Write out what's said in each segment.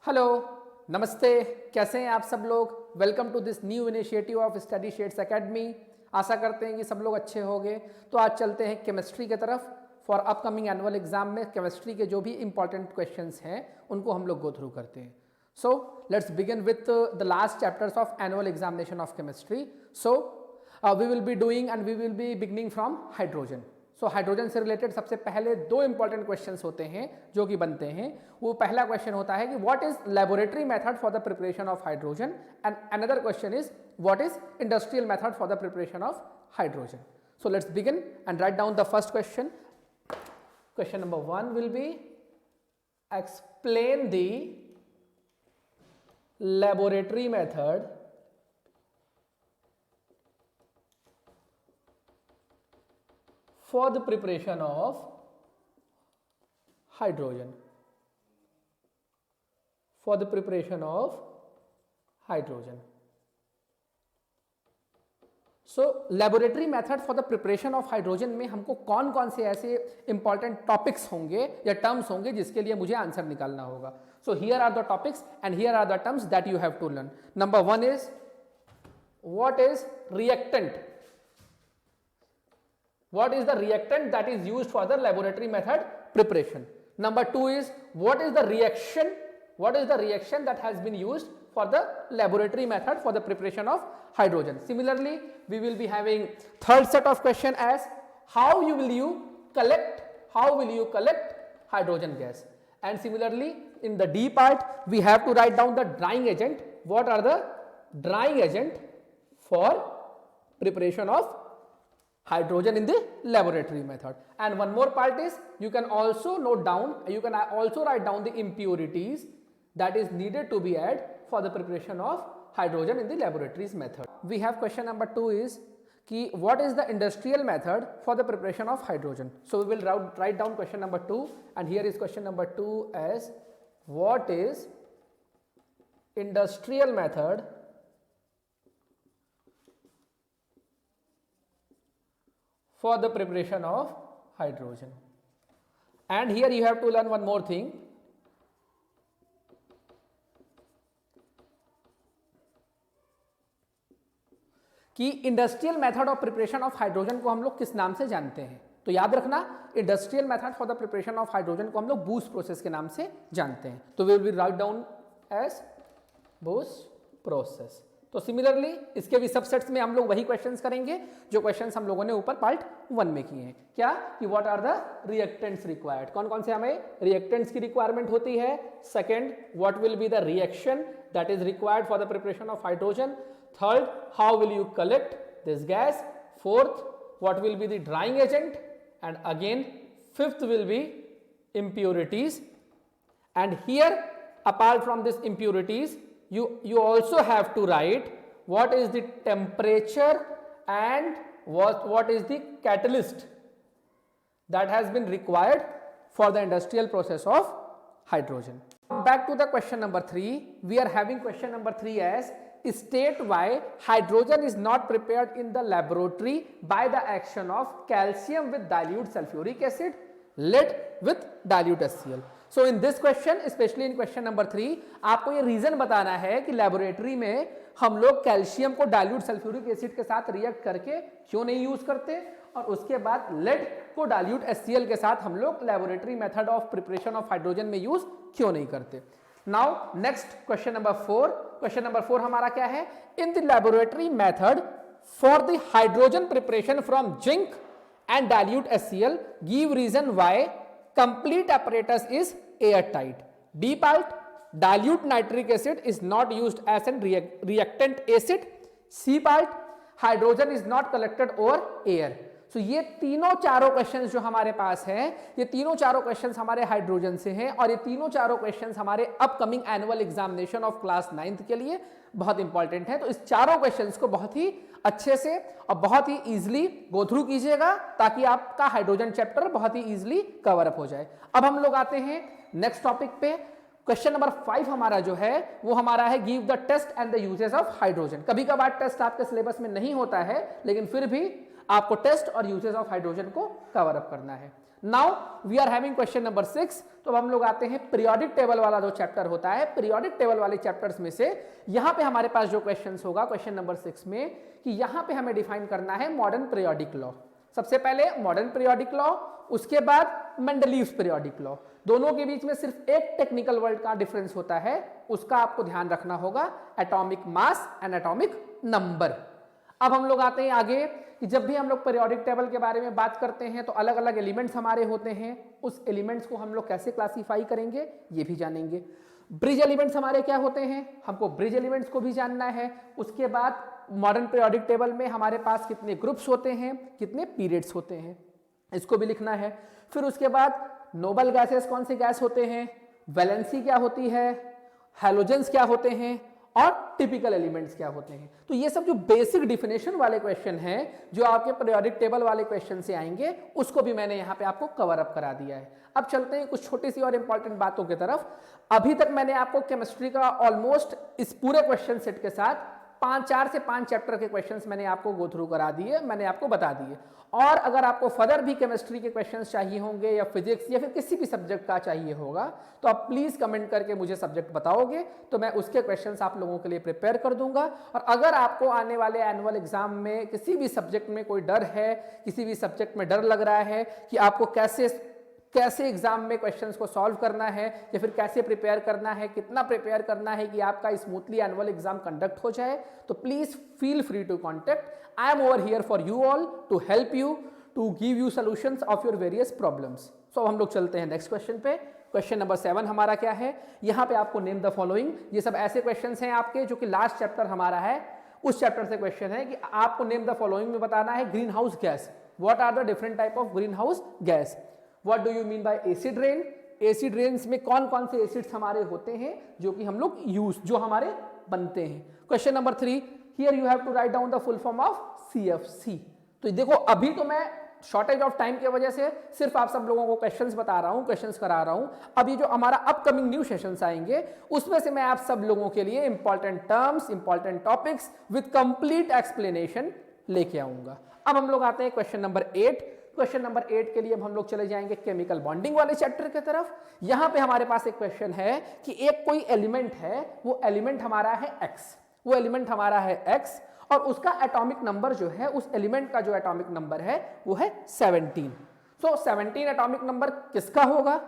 Hello, नमस्ते, कैसे हैं आप सब लोग। Welcome to this new initiative of Study Shades Academy. आशा करते हैं कि सब लोग अच्छे होंगे। तो आज चलते हैं केमिस्ट्री की तरफ। फॉर अपकमिंग एनुअल एग्जाम में केमिस्ट्री के जो भी इंपॉर्टेंट क्वेश्चंस हैं उनको हम लोग गो थ्रू करते हैं। So let's begin with the last chapters of annual examination of chemistry. So we will be doing and we will be beginning from hydrogen. So hydrogen से रिलेटेड सबसे पहले दो इंपॉर्टेंट क्वेश्चंस होते हैं जो कि बनते हैं। वो पहला क्वेश्चन होता है कि what is laboratory method for the preparation of hydrogen and another question is what is industrial method for the preparation of hydrogen. So let's begin and right down the first question. Question number 1 will be explain the laboratory method for the preparation of hydrogen. For the preparation of hydrogen. So laboratory method for the preparation of hydrogen में हमको कौन कौन से ऐसे important topics होंगे या terms होंगे जिसके लिए मुझे आंसर निकालना होगा. So here are the topics and here are the terms that you have to learn. Number 1 is what is reactant. What is the reactant that is used for the laboratory method preparation? Number 2 is what is the reaction? What is the reaction that has been used for the laboratory method for the preparation of hydrogen? Similarly, we will be having third set of question as how will you collect hydrogen gas? And similarly, in the D part, we have to write down the drying agent. What are the drying agent for preparation of hydrogen in the laboratory method? And one more part is you can also write down the impurities that is needed to be added for the preparation of hydrogen in the laboratories method. We have question number 2 is ki what is the industrial method for the preparation of hydrogen? So we will write down question number 2 and here is question number 2 as what is industrial method for the preparation of hydrogen. And here you have to learn one more thing. कि industrial method of preparation of hydrogen को हम लोग किस नाम से जानते हैं. तो याद रखना industrial method for the preparation of hydrogen को हम लोग बूस्ट प्रोसेस के नाम से जानते हैं. तो we will write down as boost process. तो सिमिलरली इसके भी सबसेट्स में हम लोग वही क्वेश्चंस करेंगे जो क्वेश्चंस हम लोगों ने ऊपर पार्ट 1 में किए हैं. क्या कि what are the reactants required. कौन कौन से हमें रिएक्टेंट्स की रिक्वायरमेंट होती है. Second, what will be the reaction that is required for the preparation of hydrogen. Third, how will you collect this gas? Fourth, what will be the drying agent? And again, fifth will be impurities. And here, apart from these impurities, you also have to write what is the temperature and what is the catalyst that has been required for the industrial process of hydrogen. Back to the question number 3. We are having question number 3 as state why hydrogen is not prepared in the laboratory by the action of calcium with dilute sulfuric acid, lead with dilute HCl. So in this question, especially in question number 3, आपको ये reason बताना है कि laboratory में हम लोग calcium को dilute sulphuric acid के साथ रिएक्ट करके क्यों नहीं यूज करते और उसके बाद लेड को डाइल्यूट HCl के साथ हम लोग laboratory method of preparation of hydrogen में यूज क्यों नहीं करते. Now next question number 4. Question number 4 हमारा क्या है. In the laboratory method for the hydrogen preparation from zinc and dilute HCl give reason why complete apparatus is airtight. B part, dilute nitric acid is not used as a reactant acid. C part, hydrogen is not collected over air. So ये तीनों चारों questions जो हमारे पास हैं, ये तीनों चारों questions हमारे हाइड्रोजन से हैं और ये तीनों चारों क्वेश्चंस हमारे upcoming annual examination of class 9th के लिए बहुत इंपॉर्टेंट है. तो इस चारों क्वेश्चंस को बहुत ही अच्छे से और बहुत ही इजीली गो थ्रू कीजिएगा ताकि आपका हाइड्रोजन चैप्टर बहुत ही इजीली कवर अप हो जाए. अब हम लोग आते हैं नेक्स्ट टॉपिक पे. क्वेश्चन नंबर 5 हमारा जो है वो हमारा है give the test and the uses of hydrogen. कभी कभार टेस्ट आपके सिलेबस में नहीं होता है लेकिन फिर भी आपको टेस्ट और यूजेस ऑफ हाइड्रोजन को कवर अप करना है. Now we are having question number 6। तो अब हम लोग आते हैं पीरियोडिक टेबल वाला जो चैप्टर होता है, पीरियोडिक टेबल वाले चैप्टर्स में से यहां पे हमारे पास जो क्वेश्चंस होगा क्वेश्चन नंबर 6 में, कि यहां पे हमें डिफाइन करना है मॉडर्न पीरियोडिक लॉ। सबसे पहले मॉडर्न पीरियोडिक लॉ, उसके बाद मेंडलीव्स पीरियोडिक लॉ। दोनों के बीच में सिर्फ एक टेक्निकल वर्ड का डिफरेंस होता है, उसका आपको ध्यान रखना होगा, atomic mass and atomic number. अब हम लोग आते हैं आगे कि जब भी हम लोग पीरियोडिक टेबल के बारे में बात करते हैं तो अलग अलग एलिमेंट्स हमारे होते हैं, उस एलिमेंट्स को हम लोग कैसे क्लासीफाई करेंगे ये भी जानेंगे। ब्रिज एलिमेंट्स हमारे क्या होते हैं, हमको ब्रिज एलिमेंट्स को भी जानना है। उसके बाद मॉडर्न पीरियोडिक टेबल में हमारे पास कितने ग्रुप्स होते हैं, कितने पीरियड्स होते हैं, इसको भी लिखना है। फिर उसके बाद नोबल गैसेस कौन से गैस होते हैं, वैलेंसी क्या होती है, हैलोजेंस क्या होते हैं और टिपिकल एलिमेंट्स क्या होते हैं। तो ये सब जो बेसिक डिफिनेशन वाले क्वेश्चन हैं जो आपके पीरियोडिक टेबल वाले क्वेश्चन से आएंगे, उसको भी मैंने यहाँ पे आपको कवर अप करा दिया है। अब चलते हैं कुछ छोटी सी और इंपॉर्टेंट बातों की तरफ। अभी तक मैंने आपको केमिस्ट्री का ऑलमोस्ट इस पूरे क्वेश्चन सेट के साथ 4 से 5 चैप्टर के क्वेश्चंस मैंने आपको गो थ्रू करा दिए, मैंने आपको बता दिए। और अगर आपको फर्दर भी केमिस्ट्री के क्वेश्चंस चाहिए होंगे या फिजिक्स या फिर किसी भी सब्जेक्ट का चाहिए होगा तो आप प्लीज कमेंट करके मुझे सब्जेक्ट बताओगे तो मैं उसके क्वेश्चंस आप लोगों के लिए प्रिपेयर कर दूंगा। और अगर आपको आने वाले एनुअल एग्जाम में किसी भी सब्जेक्ट में कोई डर है, किसी भी सब्जेक्ट में डर लग रहा है कि आपको कैसे एग्जाम में क्वेश्चंस को सॉल्व करना है या फिर कैसे प्रिपेयर करना है, कितना प्रिपेयर करना है कि आपका स्मूथली एनुअल एग्जाम कंडक्ट हो जाए, तो please feel free to contact. I am over here for you all to help you, to give you solutions of your various problems. So हम लोग चलते हैं नेक्स्ट क्वेश्चन पे। क्वेश्चन नंबर 7 हमारा क्या है, यहाँ पे आपको नेम द फॉलोइंग। ये सब ऐसे क्वेश्चन हैं आपके जो कि लास्ट चैप्टर हमारा है उस चैप्टर से क्वेश्चन है कि आपको नेम द फॉलोइंग में बताना है green house gas. What are the different type of green house gas, what do you mean by acid rain, acid rains में कौन कौन से एसिड्स हमारे होते हैं जो कि हम लोग जो हमारे बनते हैं। Question number 3, here you have to write down the full form of CFC। तो देखो अभी तो मैं शॉर्टेज ऑफ टाइम की वजह से सिर्फ आप सब लोगों को क्वेश्चंस बता रहा हूं, क्वेश्चंस करा रहा हूं। अब ये जो हमारा अपकमिंग न्यू सेशंस आएंगे उसमें से मैं आप सब लोगों के लिए important terms, important topics with complete explanation लेके आऊंगा। अब हम लोग आते हैं क्वेश्चन नंबर 8। क्वेश्चन नंबर 8 के लिए अब हम लोग चले जाएंगे केमिकल बॉन्डिंग वाले चैप्टर की तरफ। यहां पे हमारे पास एक क्वेश्चन है कि एक कोई एलिमेंट है, वो एलिमेंट हमारा है X, वो एलिमेंट हमारा है X और उसका एटॉमिक नंबर जो है, उस एलिमेंट का जो एटॉमिक नंबर है वो है 17। सो 17 एटॉमिक नंबर किसका होगा,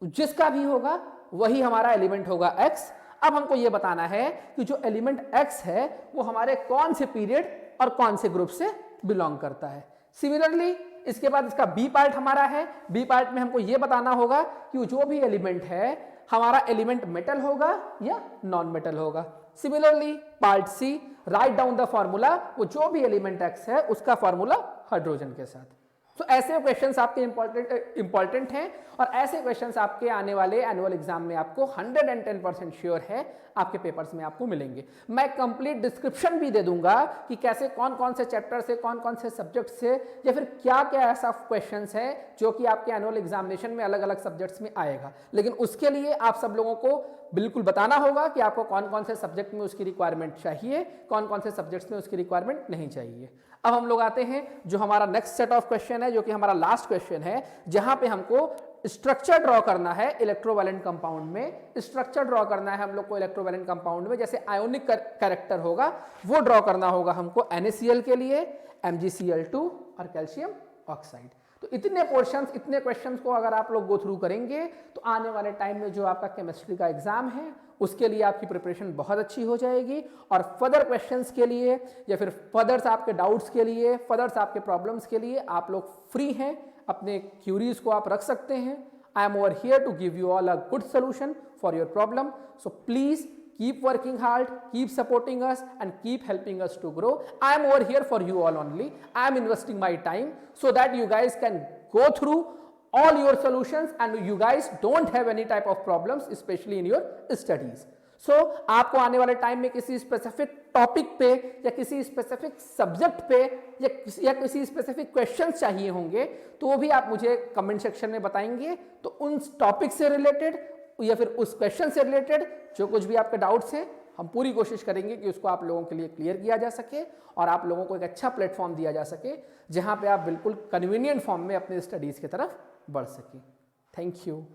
जिसका भी होगा वही हमारा एलिमेंट होगा X। अब हमको ये बताना है कि जो एलिमेंट X है वो हमारे कौन से पीरियड और कौन से ग्रुप से बिलोंग करता है। सिमिलरली इसके बाद इसका बी पार्ट हमारा है, बी पार्ट में हमको ये बताना होगा कि जो भी एलिमेंट है हमारा एलिमेंट मेटल होगा या नॉन मेटल होगा। Similarly part C, write down the formula, वो जो भी एलिमेंट X है उसका फॉर्मूला हाइड्रोजन के साथ। तो ऐसे क्वेश्चंस आपके इंपॉर्टेंट हैं और ऐसे क्वेश्चंस आपके आने वाले एनुअल एग्जाम में आपको 110% श्योर है आपके पेपर्स में आपको मिलेंगे। मैं कंप्लीट डिस्क्रिप्शन भी दे दूंगा कि कैसे कौन कौन से चैप्टर से, कौन कौन से सब्जेक्ट से या फिर क्या क्या ऐसा क्वेश्चंस है जो कि आपके एनुअल एग्जामिनेशन में अलग अलग सब्जेक्ट्स में आएगा। लेकिन उसके लिए आप सब लोगों को बिल्कुल बताना होगा कि आपको कौन कौन से सब्जेक्ट में उसकी रिक्वायरमेंट चाहिए, कौन कौन से सब्जेक्ट्स में उसकी रिक्वायरमेंट नहीं चाहिए। अब हम लोग आते हैं जो हमारा नेक्स्ट सेट ऑफ क्वेश्चन है, जो कि हमारा लास्ट क्वेश्चन है, जहां पे हमको स्ट्रक्चर ड्रॉ करना है इलेक्ट्रोवैलेंट कंपाउंड में। स्ट्रक्चर ड्रॉ करना है हम लोग को इलेक्ट्रोवैलेंट कंपाउंड में, जैसे आयोनिक कैरेक्टर होगा वो ड्रॉ करना होगा हमको NaCl के लिए, MgCl2 और कैल्शियम ऑक्साइड। तो इतने पोर्शंस, इतने क्वेश्चंस को अगर आप लोग गो थ्रू करेंगे तो आने वाले टाइम में जो आपका केमिस्ट्री का एग्जाम है उसके लिए आपकी प्रिपरेशन बहुत अच्छी हो जाएगी। और फर्दर क्वेश्चंस के लिए या फिर फर्दर्स आपके डाउट्स के लिए, फर्दर्स आपके प्रॉब्लम्स के लिए आप लोग फ्री हैं, अपने क्यूरीज को आप रख सकते हैं। I am over here to give you all a good solution for your problem. So please keep working hard, keep supporting us and keep helping us to grow. I am over here for you all only. I am investing my time so that you guys can go through all your solutions and you guys don't have any type of problems, especially in your studies. So आपको आने वाले time में किसी specific topic पे या किसी specific subject पे या किसी स्पेसिफिक क्वेश्चन चाहिए होंगे तो वो भी आप मुझे कमेंट सेक्शन में बताएंगे। तो उन टॉपिक से रिलेटेड या फिर उस क्वेश्चन से रिलेटेड जो कुछ भी आपके डाउट्स हैं हम पूरी कोशिश करेंगे कि उसको आप लोगों के लिए क्लियर किया जा सके और आप लोगों को एक अच्छा प्लेटफॉर्म दिया जा सके जहां पे आप बिल्कुल कन्वीनियंट फॉर्म में अपने स्टडीज की तरफ बढ़ सके। Thank you.